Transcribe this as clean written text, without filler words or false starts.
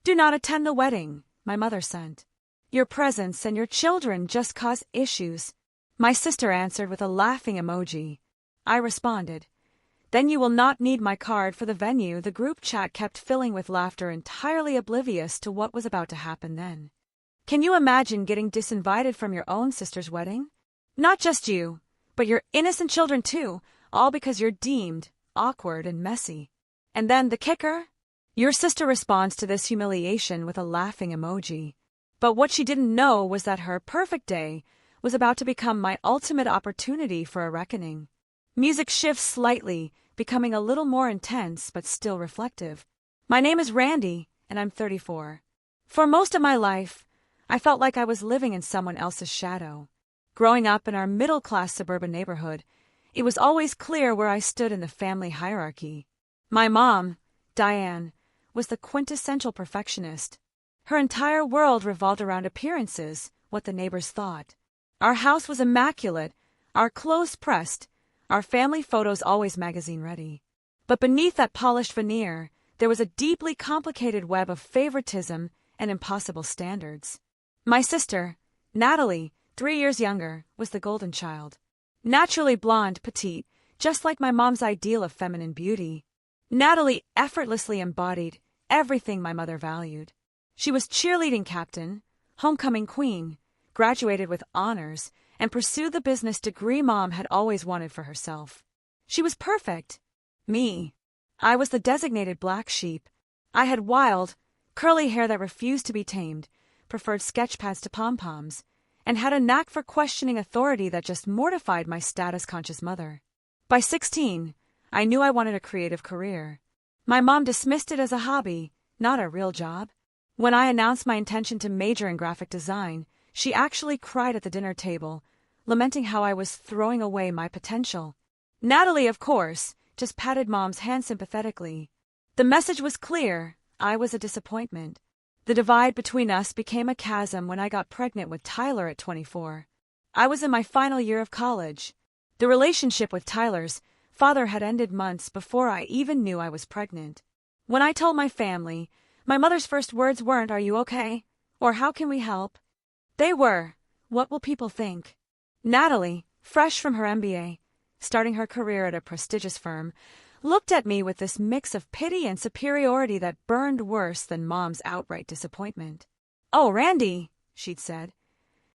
"Do not attend the wedding," my mother sent. "Your presence and your children just cause issues." My sister answered with a laughing emoji. I responded, "Then you will not need my card for the venue." The group chat kept filling with laughter, entirely oblivious to what was about to happen then. Can you imagine getting disinvited from your own sister's wedding? Not just you, but your innocent children too, all because you're deemed awkward and messy. And then the kicker? Your sister responds to this humiliation with a laughing emoji. But what she didn't know was that her perfect day was about to become my ultimate opportunity for a reckoning. Music shifts slightly, becoming a little more intense but still reflective. My name is Randy, and I'm 34. For most of my life, I felt like I was living in someone else's shadow. Growing up in our middle-class suburban neighborhood, it was always clear where I stood in the family hierarchy. My mom, Diane, was the quintessential perfectionist. Her entire world revolved around appearances, what the neighbors thought. Our house was immaculate, our clothes pressed, our family photos always magazine-ready. But beneath that polished veneer, there was a deeply complicated web of favoritism and impossible standards. My sister, Natalie, 3 years younger, was the golden child. Naturally blonde, petite, just like my mom's ideal of feminine beauty. Natalie effortlessly embodied everything my mother valued. She was cheerleading captain, homecoming queen, graduated with honors, and pursued the business degree Mom had always wanted for herself. She was perfect. Me. I was the designated black sheep. I had wild, curly hair that refused to be tamed, preferred sketch pads to pom-poms, and had a knack for questioning authority that just mortified my status-conscious mother. By 16, I knew I wanted a creative career. My mom dismissed it as a hobby, not a real job. When I announced my intention to major in graphic design, she actually cried at the dinner table, lamenting how I was throwing away my potential. Natalie, of course, just patted Mom's hand sympathetically. The message was clear. I was a disappointment. The divide between us became a chasm when I got pregnant with Tyler at 24. I was in my final year of college. The relationship with Tyler's father had ended months before I even knew I was pregnant. When I told my family, my mother's first words weren't, "Are you okay?" or "How can we help?" They were, "What will people think?" Natalie, fresh from her MBA, starting her career at a prestigious firm, looked at me with this mix of pity and superiority that burned worse than Mom's outright disappointment. "Oh, Randy," she'd said,